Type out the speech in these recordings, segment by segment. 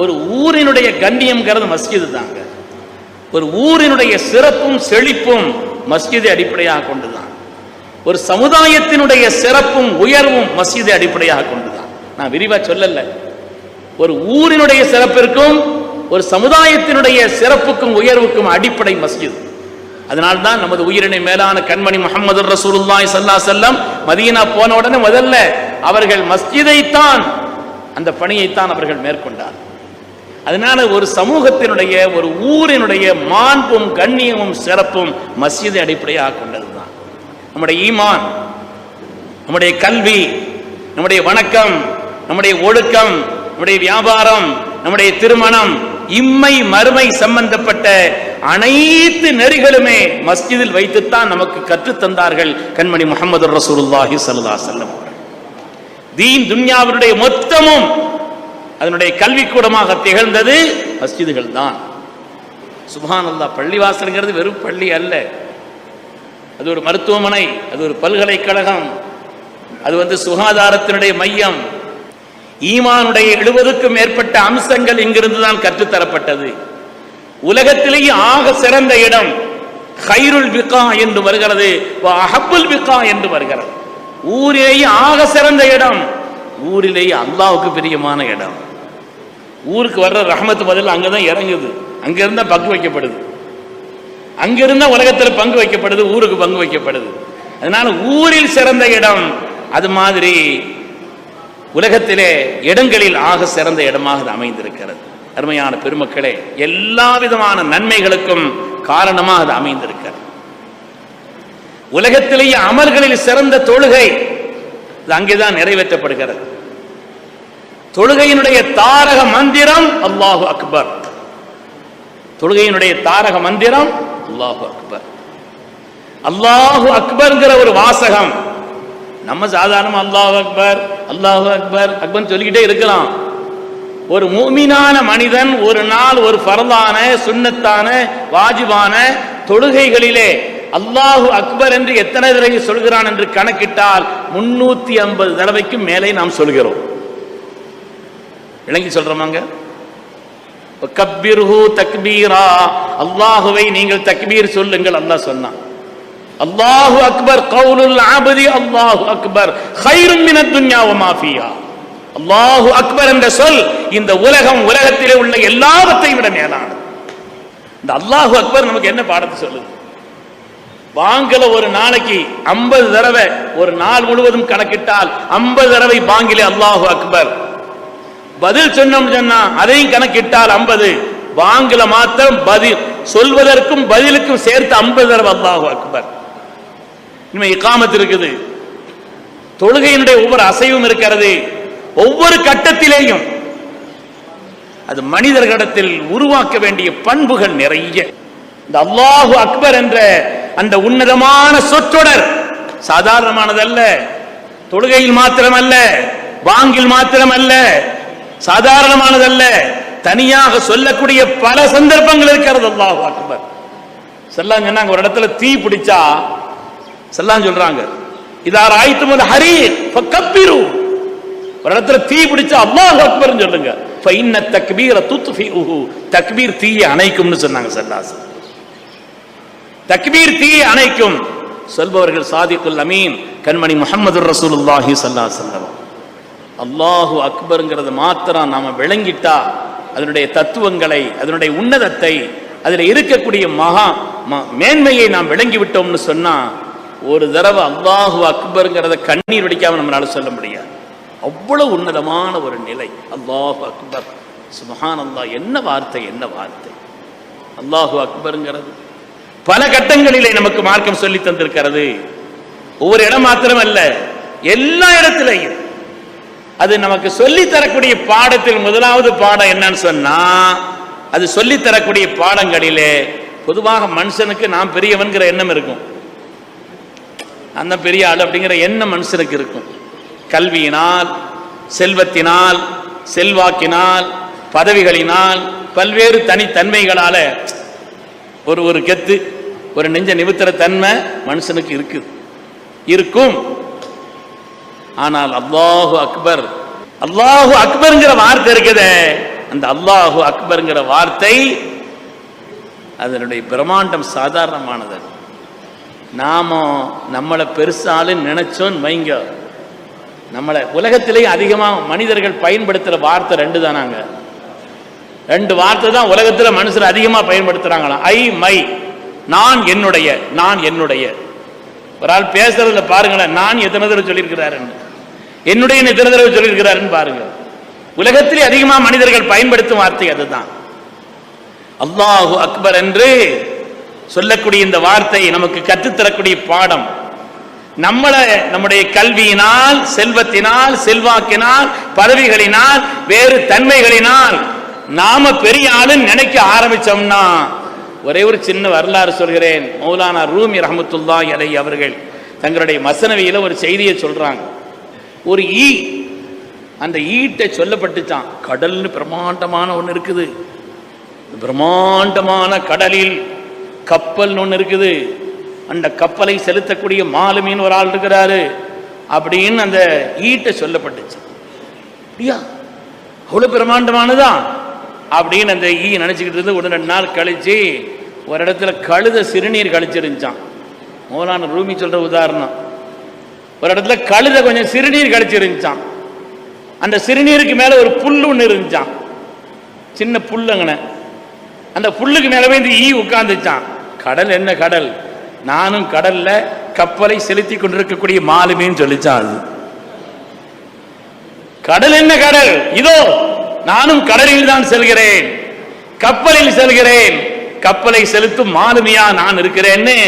ஒரு ஊரினுடைய கண்ணியம்ங்கிறது மஸ்ஜிது தாங்க. ஒரு ஊரினுடைய சிறப்பும் செழிப்பும் மஸ்ஜிதை அடிப்படையாக கொண்டுதான். ஒரு சமுதாயத்தினுடைய சிறப்பும் உயர்வும் மஸ்ஜிதை அடிப்படையாக கொண்டுதான். நான் விரிவா சொல்லல. ஒரு ஊரினுடைய சிறப்பிற்கும் ஒரு சமுதாயத்தினுடைய சிறப்புக்கும் உயர்வுக்கும் அடிப்படை மஸ்ஜித். அதனால்தான் நமது உயிரினை மேலான கண்மணி முஹம்மது ரசூலுல்லாஹி ஸல்லல்லாஹு அலைஹி வஸல்லம் மதீனா போன உடனே முதல்ல அவர்கள் மஸ்ஜிதைத்தான், அந்த பணியைத்தான் அவர்கள் மேற்கொண்டார். அதனால ஒரு சமூகத்தினுடைய ஒரு ஊரினுடைய மாண்பும் கண்ணியமும் சிறப்பும் மஸ்ஜிதை அடிப்படையாக கொண்டதுதான். நம்முடைய ஈமான், நம்முடைய கல்வி, நம்முடைய வணக்கம், நம்முடைய ஒழுக்கம், நம்முடைய வியாபாரம், நம்முடைய திருமணம், இம்மை மறுமை சம்பந்தப்பட்ட அனைத்து நெறிகளுமே மஸ்ஜிதில் வைத்துத்தான் நமக்கு கற்றுத் தந்தார்கள் கண்மணி முஹம்மது ரசூலுல்லாஹி ஸல்லல்லாஹு அலைஹி வஸல்லம். தீன் துன்யாவினுடைய மொத்தமும் அதனுடைய கல்விக்கூடமாக திகழ்ந்தது மஸ்ஜிதுகள் தான். சுப்ஹானல்லாஹ், பள்ளிவாசல்ங்கிறது வெறும் பள்ளி அல்ல, அது ஒரு மருத்துவமனை, அது ஒரு பல்கலைக்கழகம், அது சுகாதாரத்தினுடைய மையம். ஈமானுடைய 70க்கும் மேற்பட்ட அம்சங்கள் இங்கிருந்து தான் கற்றுத்தரப்பட்டது. உலகத்திலேயே ஆக சிறந்த இடம் கைருல் பிகா என்று வருகிறது, அஹப்புல் பிகா என்று வருகிறது. ஊரிலேயே ஆக சிறந்த இடம், ஊரிலேயே அல்லாஹ்வுக்கு பிரியமான இடம். ஊருக்கு வர்ற ரஹ்மத் பதில் அங்கதான் இறங்குது, அங்கிருந்தா பங்கு வைக்கப்படுது, அங்கிருந்தா உலகத்தில் பங்கு வைக்கப்படுது, ஊருக்கு பங்கு வைக்கப்படுது. அதனால ஊரில் சிறந்த இடம், அது மாதிரி உலகத்திலே இடங்களில் ஆக சிறந்த இடமாக அமைந்திருக்கிறது. அருமையான பெருமக்களே, எல்லா விதமான நன்மைகளுக்கும் காரணமாக அது அமைந்திருக்கிறது. உலகத்திலேயே அமல்களில் சிறந்த தொழுகை அங்கேதான் நிறைவேற்றப்படுகிறது. தொழுகையினுடைய தாரக மந்திரம் அல்லாஹு அக்பர். தொழுகையினுடைய தாரக மந்திரம் அல்லாஹு அக்பர். அல்லாஹு அக்பர்ங்கிற ஒரு வாசகம் நம்ம சாதாரண அல்லாஹு அக்பர் அல்லாஹு அக்பர் அக்பர் சொல்லிக்கிட்டே இருக்கலாம். ஒரு முஃமினான மனிதன் ஒரு நாள் ஒரு ஃபர்தான சுன்னத்தான வாஜிபான தொழுகைகளிலே அல்லாஹு அக்பர் என்று எத்தனை தடவை சொல்கிறான் என்று கணக்கிட்டால் 350 தடவைக்கு மேலே நாம் சொல்கிறோம். விளங்கி சொல்றோமாங்க? கப்பீர்ஹு தக்பீரா, அல்லாஹுவை நீங்கள் தக்பீர் சொல்லுங்கள். அல்லாஹ் சொன்னான். அல்லாஹு அக்பர் கவுலுல் அப்தி அல்லாஹு அக்பர் கைரும் மினத் துன்யா வ மா ஃபீஹா. அல்லாஹு அக்பர் என்ற சொல் இந்த உலகத்திலே உள்ள எல்லாவற்றையும் விட மேலானது. இந்த அல்லாஹு அக்பர் நமக்கு என்ன பாடத்தை சொல்லுது? பாங்கில ஒரு நாளைக்கு 50 தடவை, ஒரு நாள் முழுவதும் கணக்கிட்டால் 50 தடவை பாங்கிலே அல்லாஹு அக்பர். பதில் சொன்னா அதையும் கணக்கிட்டால் 50. பாங்கில மாத்திரம் பதில் சொல்வதற்கும் பதிலுக்கும் சேர்த்து 50 தடவை அல்லாஹு அக்பர். இனிமே இகாமத் இருக்குது, தொழுகையினுடைய ஒவ்வொரு அசைவும் இருக்கிறது, ஒவ்வொரு கட்டத்திலேயும் அது மனிதர்களிடத்தில் உருவாக்க வேண்டிய பண்புகள் நிறைய. இந்த அல்லாஹு அக்பர் என்ற அந்த உன்னதமான சொற்றொடர் சாதாரணமானதல்ல. தொழுகையில் மாத்திரமல்ல, பாங்கில் மாத்திரமல்ல, சாதாரணமானதல்ல, தனியாக சொல்லக்கூடிய பல சந்தர்ப்பங்கள் இருக்கிறது. அல்லாஹு அக்பர் ஸல்லல்லாஹு சொன்னாங்க, ஒரு இடத்துல தீ பிடிச்சா ஸல்லல்லாஹு சொல்றாங்க, இதா ராய்துமுல் ஹரீக் ஃபகப்பிரு. ஒரு இடத்துல தீ பிடிச்சா அல்லாஹு அக்பர்னு சொல்லுங்க. ஃபஇன்ன தக்பீர துத்ஃபிஉஹு, தக்பீர் தீயை அணைக்கும்னு சொன்னாங்க ஸல்லல்லாஹு. தக்பீர் தீயை அணைக்கும். சொல்பவர்கள் சாதிக்குல் அமீன் கண்மணி முஹம்மது ரசூலுல்லாஹி ஸல்லல்லாஹு அலைஹி வஸல்லம். அல்லாஹு அக்பர்ங்கிறது மாத்திரம் நாம விளங்கிட்டா, அதனுடைய தத்துவங்களை, அதனுடைய உன்னதத்தை, அதில் இருக்கக்கூடிய மேன்மையை நாம் விளங்கி விட்டோம்னு சொன்னா, ஒரு தடவை அல்லாஹு அக்பர்ங்கிறத கண்ணீர் வடிக்காம நம்மளால சொல்ல முடியாது. அவ்வளவு உன்னதமான ஒரு நிலை அல்லாஹு அக்பர். சுப்ஹானல்லாஹ், என்ன வார்த்தை, என்ன வார்த்தை! அல்லாஹு அக்பர்ங்கிறது பல கட்டங்களிலே நமக்கு மார்க்கம் சொல்லி தந்திருக்கிறது. ஒவ்வொரு இடம் மாத்திரமல்ல, எல்லா இடத்திலையும் அது நமக்கு சொல்லி தரக்கூடிய பாடத்தில் முதலாவது பாடம் என்னன்னு சொன்னா, அது சொல்லி தரக்கூடிய பாடங்களிலே பொதுவாக மனுஷனுக்கு நான் பெரியவன்கிற எண்ணம் இருக்கும், அந்த பெரிய ஆள் அப்படிங்கிற எண்ணம் மனுஷனுக்கு இருக்கும். கல்வியினால், செல்வத்தினால், செல்வாக்கினால், பதவிகளினால், பல்வேறு தனித்தன்மைகளால ஒரு கெத்து, ஒரு நெஞ்ச நிமித்திர தன்மை மனுஷனுக்கு இருக்கும். ஆனால் அல்லாஹு அக்பர், அல்லாஹு அக்பர்ங்கிற வார்த்தை இருக்குதே, அந்த அல்லாஹு அக்பர்ங்கிற வார்த்தை அதனுடைய பிரம்மாண்டம் சாதாரணமானது. நாம நம்மளை பெருசாலும் நினைச்சோன்னு வைங்க, நம்மளை உலகத்திலேயே அதிகமாக மனிதர்கள் பயன்படுத்துகிற வார்த்தை ரெண்டு தானாங்க. ரெண்டு வார்த்தை தான் உலகத்தில் மனுஷர் அதிகமாக பயன்படுத்துறாங்களாம். ஐ மை, நான் என்னுடைய, நான் என்னுடைய. ஒரு ஆள் பேசுறதுல பாருங்களேன், நான் எத்தனை தடவை சொல்லியிருக்கிறாருன்னு, என்னுடைய எத்தனை தடவை சொல்லியிருக்கிறாருன்னு பாருங்க. உலகத்திலே அதிகமாக மனிதர்கள் பயன்படுத்தும் வார்த்தை அதுதான். அல்லாஹு அக்பர் என்று சொல்லக்கூடிய இந்த வார்த்தை நமக்கு கற்றுத்தரக்கூடிய பாடம். நம்முடைய கல்வியினால், செல்வத்தினால், செல்வாக்கினால், பதவிகளினால், வேறு தன்மைகளினால் நாம பெரிய ஆளுன்னு நினைக்க ஆரம்பிச்சோம்னா, ஒரே ஒரு சின்ன வரலாறு சொல்கிறேன். மௌலானா ரூமி ரஹ்மத்துல்லாஹி அலைஹி அவர்கள் தங்களுடைய மஸ்னவியில ஒரு செய்தியை சொல்றாங்க. ஒரு ஈ, அந்த ஈட்டை சொல்லப்பட்டுச்சான், கடல்னு பிரம்மாண்டமான ஒன்று இருக்குது, பிரம்மாண்டமான கடலில் கப்பல் ஒன்று இருக்குது, அந்த கப்பலை செலுத்தக்கூடிய மாலுமின்னு ஒரு ஆள் இருக்கிறாரு அப்படின்னு அந்த ஈட்டை சொல்லப்பட்டுச்சு. அப்படியா, அவ்வளோ பிரம்மாண்டமானதான் அப்படின்னு அந்த ஈ நினச்சிக்கிட்டு இருந்து ஒரு 2 நாள் கழிச்சு ஒரு இடத்துல கழுத சிறுநீர் கழிச்சிருந்துச்சான். மௌலானா ரூமி சொல்ற உதாரணம், ஒரு இடத்துல கழுத கொஞ்சம் சிறுநீர் கழிச்சிருந்துச்சான். அந்த சிறுநீருக்கு மேலே ஒரு புல்லு ஒன்று இருந்துச்சான், சின்ன புல்லுங்கண்ண. அந்த புல்லுக்கு மேலே போய் இந்த ஈ உட்கார்ந்துச்சான். கடல் என்ன கடல், நானும் கடல்ல கப்பலை செலுத்தி கொண்டிருக்கக்கூடிய மாலுமின்னு சொல்லிச்சான். அது கடல் என்ன கடல், இதோ நானும் கடலில் தான் செல்கிறேன், கப்பலில் செல்கிறேன், கப்பலை செலுத்தும் மாலுமியா நான் இருக்கிறேன்னு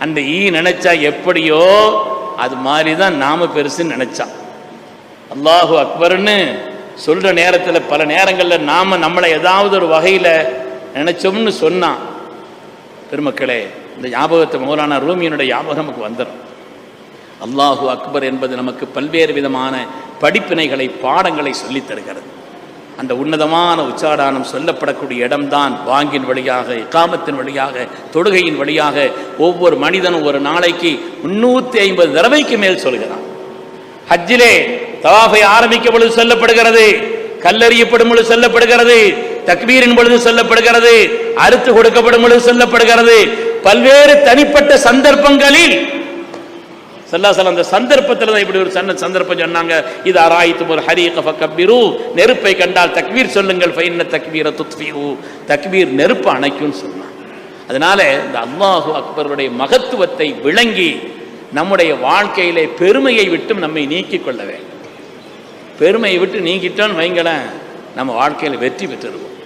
அந்த ஈ நினைச்சா எப்படியோ அது மாதிரிதான் நாம பெருசுன்னு நினைச்சா. அல்லாஹு அக்பர்னு சொல்ற நேரத்தில் பல நேரங்களில் நாம நம்மளை ஏதாவது ஒரு வகையில நினைச்சோம்னு சொன்னா, பெருமக்களே, இந்த ஞாபகத்தை மௌலானா ரூமியினுடைய ஞாபகம் நமக்கு வந்துடும். அல்லாஹு அக்பர் என்பது நமக்கு பல்வேறு விதமான படிப்பினைகளை, பாடங்களை சொல்லித் தருகிறது. அந்த உன்னதமான உச்சாடானம் சொல்லப்படக்கூடிய இடம்தான் வாங்கின் வழியாக, இகாமத்தின் வழியாக, தொழுகையின் வழியாக ஒவ்வொரு மனிதனும் ஒரு நாளைக்கு 350 தடவைக்கு மேல் சொல்கிறான். ஹஜ்ஜிலே தவாஃபை ஆரம்பிக்கும் பொழுது சொல்லப்படுகிறது, கல்லறியப்படும் பொழுது சொல்லப்படுகிறது, தக்பீரின் பொழுது சொல்லப்படுகிறது, அறுத்து கொடுக்கப்படும் பொழுது சொல்லப்படுகிறது. பல்வேறு தனிப்பட்ட சந்தர்ப்பங்களில் ஸல்லல்லாஹு அந்த சந்தர்ப்பத்தில் தான் இப்படி ஒரு சந்தர்ப்பம் சொன்னாங்க. இது அராயித்தும் ஒரு ஹரீக ஃபகப்பிரு, நெருப்பை கண்டால் தக்பீர் சொல்லுங்கள், ஃபைன்ன தக்பீர துத்ஃபிஉ, தக்பீர் நெருப்பு அணைக்கும்னு சொன்னாங்க. அதனால இந்த அல்லாஹு அக்பருடைய மகத்துவத்தை விளங்கி நம்முடைய வாழ்க்கையிலே பெருமையை விட்டும் நம்மை நீக்கிக் கொள்ள வேண்டும். பெருமையை விட்டு நீக்கிட்டோன்னு வைங்களேன், நம்ம வாழ்க்கையில் வெற்றி பெற்றிருவோம்.